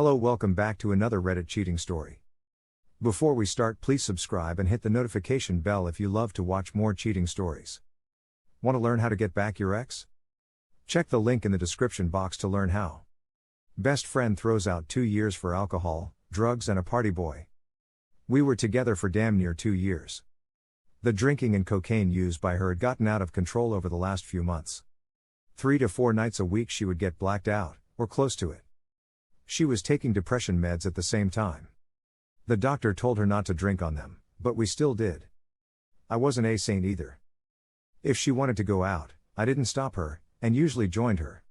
Hello, welcome back to another Reddit cheating story. Before we start, please subscribe and hit the notification bell if you love to watch more cheating stories. Want to learn how to get back your ex? Check the link in the description box to learn how. Best friend throws out 2 years for alcohol, drugs and a party boy. We were together for damn near 2 years. The drinking and cocaine used by her had gotten out of control over the last few months. 3 to 4 nights a week she would get blacked out, or close to it. She was taking depression meds at the same time. The doctor told her not to drink on them, but we still did. I wasn't a saint either. If she wanted to go out, I didn't stop her, and usually joined her.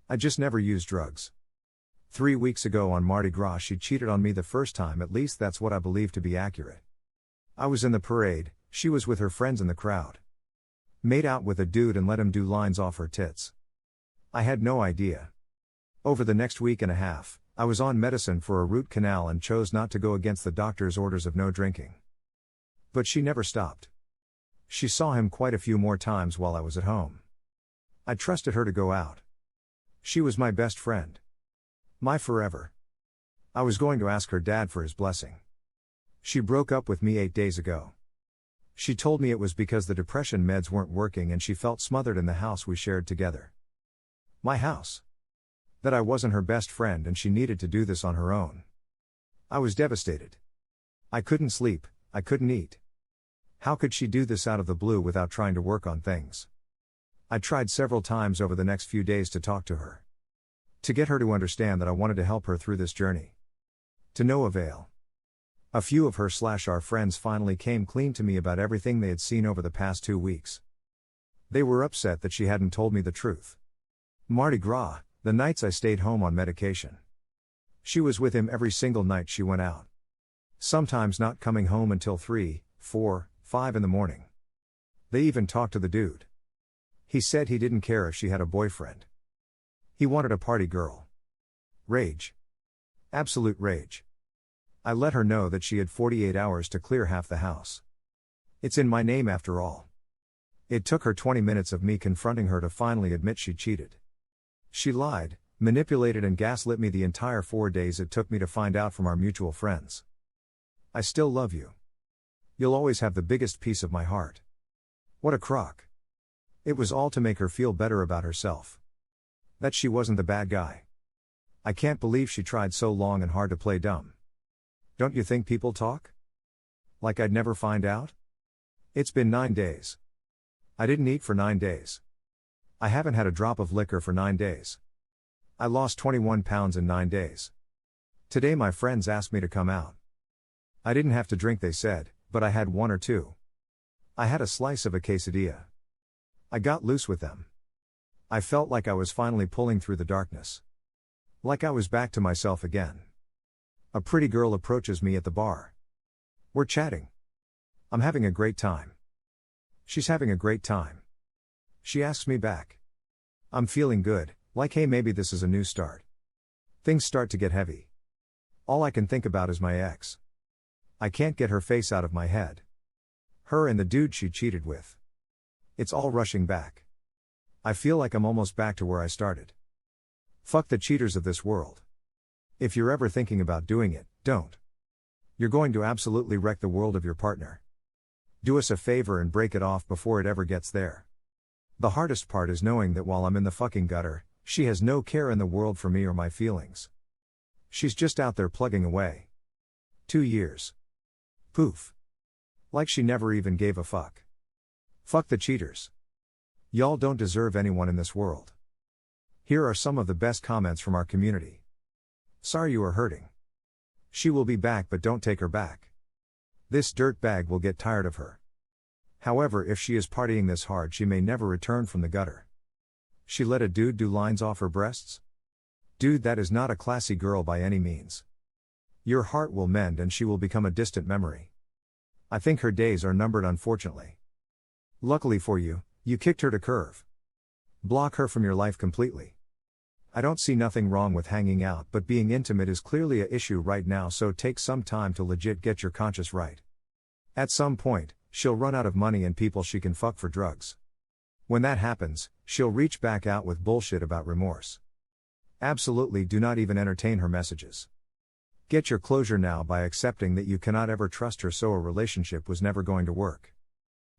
I just never used drugs. 3 weeks ago on Mardi Gras she cheated on me the first time, at least that's what I believe to be accurate. I was in the parade, she was with her friends in the crowd. Made out with a dude and let him do lines off her tits. I had no idea. Over the next week and a half, I was on medicine for a root canal and chose not to go against the doctor's orders of no drinking. But she never stopped. She saw him quite a few more times while I was at home. I trusted her to go out. She was my best friend. My forever. I was going to ask her dad for his blessing. She broke up with me 8 days ago. She told me it was because the depression meds weren't working and she felt smothered in the house we shared together. My house. That I wasn't her best friend and she needed to do this on her own. I was devastated. I couldn't sleep, I couldn't eat. How could she do this out of the blue without trying to work on things? I tried several times over the next few days to talk to her. To get her to understand that I wanted to help her through this journey. To no avail. A few of her/our friends finally came clean to me about everything they had seen over the past 2 weeks. They were upset that she hadn't told me the truth. Mardi Gras, the nights I stayed home on medication. She was with him every single night she went out. Sometimes not coming home until 3, 4, 5 in the morning. They even talked to the dude. He said he didn't care if she had a boyfriend. He wanted a party girl. Rage. Absolute rage. I let her know that she had 48 hours to clear half the house. It's in my name after all. It took her 20 minutes of me confronting her to finally admit she cheated. She lied, manipulated and gaslit me the entire 4 days it took me to find out from our mutual friends. I still love you. You'll always have the biggest piece of my heart. What a crock. It was all to make her feel better about herself. That she wasn't the bad guy. I can't believe she tried so long and hard to play dumb. Don't you think people talk? Like I'd never find out? It's been 9 days. I didn't eat for 9 days. I haven't had a drop of liquor for 9 days. I lost 21 pounds in 9 days. Today my friends asked me to come out. I didn't have to drink, they said, but I had 1 or 2. I had a slice of a quesadilla. I got loose with them. I felt like I was finally pulling through the darkness. Like I was back to myself again. A pretty girl approaches me at the bar. We're chatting. I'm having a great time. She's having a great time. She asks me back. I'm feeling good, like hey, maybe this is a new start. Things start to get heavy. All I can think about is my ex. I can't get her face out of my head. Her and the dude she cheated with. It's all rushing back. I feel like I'm almost back to where I started. Fuck the cheaters of this world. If you're ever thinking about doing it, don't. You're going to absolutely wreck the world of your partner. Do us a favor and break it off before it ever gets there. The hardest part is knowing that while I'm in the fucking gutter, she has no care in the world for me or my feelings. She's just out there plugging away. 2 years. Poof. Like she never even gave a fuck. Fuck the cheaters. Y'all don't deserve anyone in this world. Here are some of the best comments from our community. Sorry you are hurting. She will be back, but don't take her back. This dirtbag will get tired of her. However, if she is partying this hard, she may never return from the gutter. She let a dude do lines off her breasts? Dude, that is not a classy girl by any means. Your heart will mend and she will become a distant memory. I think her days are numbered, unfortunately. Luckily for you, you kicked her to curve. Block her from your life completely. I don't see nothing wrong with hanging out, but being intimate is clearly a issue right now, so take some time to legit get your conscience right. At some point, she'll run out of money and people she can fuck for drugs. When that happens, she'll reach back out with bullshit about remorse. Absolutely do not even entertain her messages. Get your closure now by accepting that you cannot ever trust her, so a relationship was never going to work.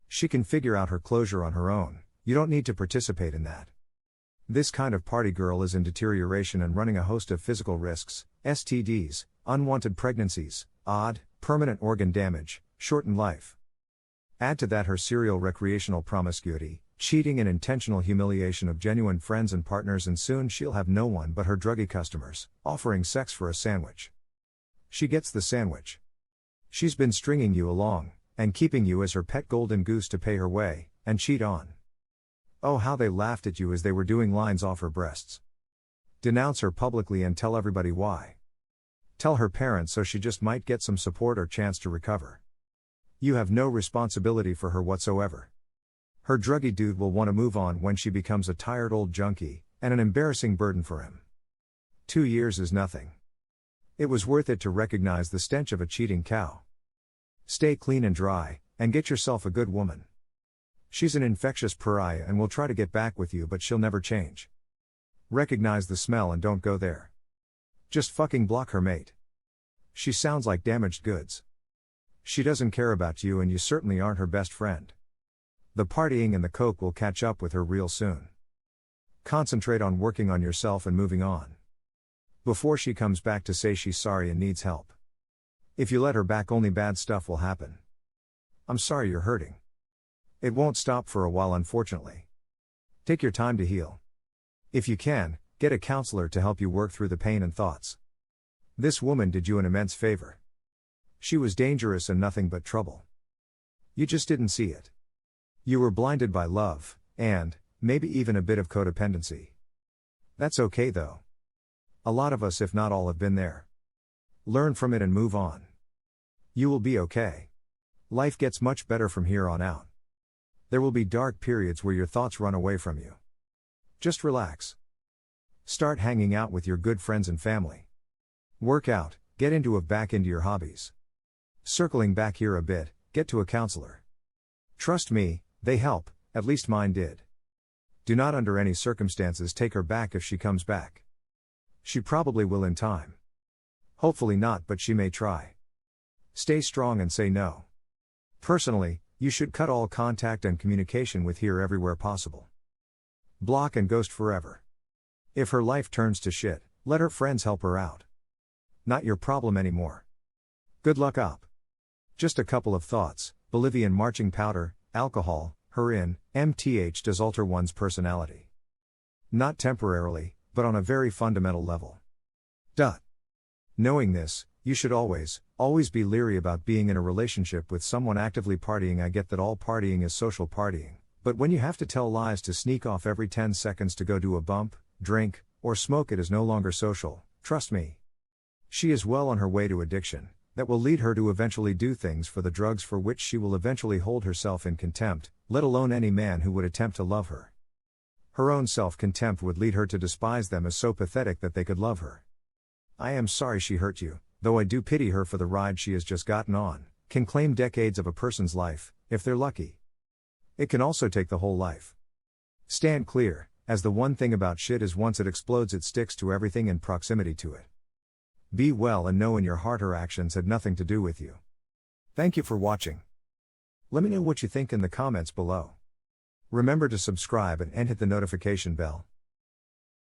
She can figure out her closure on her own, you don't need to participate in that. This kind of party girl is in deterioration and running a host of physical risks, STDs, unwanted pregnancies, permanent organ damage, shortened life. Add to that her serial recreational promiscuity, cheating and intentional humiliation of genuine friends and partners, and soon she'll have no one but her druggy customers, offering sex for a sandwich. She gets the sandwich. She's been stringing you along, and keeping you as her pet golden goose to pay her way, and cheat on. Oh, how they laughed at you as they were doing lines off her breasts. Denounce her publicly and tell everybody why. Tell her parents so she just might get some support or chance to recover. You have no responsibility for her whatsoever. Her druggy dude will want to move on when she becomes a tired old junkie, and an embarrassing burden for him. 2 years is nothing. It was worth it to recognize the stench of a cheating cow. Stay clean and dry, and get yourself a good woman. She's an infectious pariah and will try to get back with you, but she'll never change. Recognize the smell and don't go there. Just fucking block her, mate. She sounds like damaged goods. She doesn't care about you, and you certainly aren't her best friend. The partying and the coke will catch up with her real soon. Concentrate on working on yourself and moving on. Before she comes back to say she's sorry and needs help. If you let her back, only bad stuff will happen. I'm sorry you're hurting. It won't stop for a while, unfortunately. Take your time to heal. If you can, get a counselor to help you work through the pain and thoughts. This woman did you an immense favor. She was dangerous and nothing but trouble. You just didn't see it. You were blinded by love, and, maybe even a bit of codependency. That's okay though. A lot of us, if not all, have been there. Learn from it and move on. You will be okay. Life gets much better from here on out. There will be dark periods where your thoughts run away from you. Just relax. Start hanging out with your good friends and family. Work out, get back into your hobbies. Circling back here a bit, get to a counselor. Trust me, they help, at least mine did. Do not under any circumstances take her back if she comes back. She probably will in time. Hopefully not, but she may try. Stay strong and say no. Personally, you should cut all contact and communication with her everywhere possible. Block and ghost forever. If her life turns to shit, let her friends help her out. Not your problem anymore. Good luck up. Just a couple of thoughts: Bolivian marching powder, alcohol, heroin, MTH does alter one's personality. Not temporarily, but on a very fundamental level. Knowing this, you should always be leery about being in a relationship with someone actively partying. I get that all partying is social partying, but when you have to tell lies to sneak off every 10 seconds to go do a bump, drink, or smoke, it is no longer social, trust me. She is well on her way to addiction, that will lead her to eventually do things for the drugs for which she will eventually hold herself in contempt, let alone any man who would attempt to love her. Her own self-contempt would lead her to despise them as so pathetic that they could love her. I am sorry she hurt you, though I do pity her for the ride she has just gotten on. Can claim decades of a person's life, if they're lucky. It can also take the whole life. Stand clear, as the one thing about shit is once it explodes it sticks to everything in proximity to it. Be well and know in your heart her actions had nothing to do with you. Thank you for watching. Let me know what you think in the comments below. Remember to subscribe and hit the notification bell.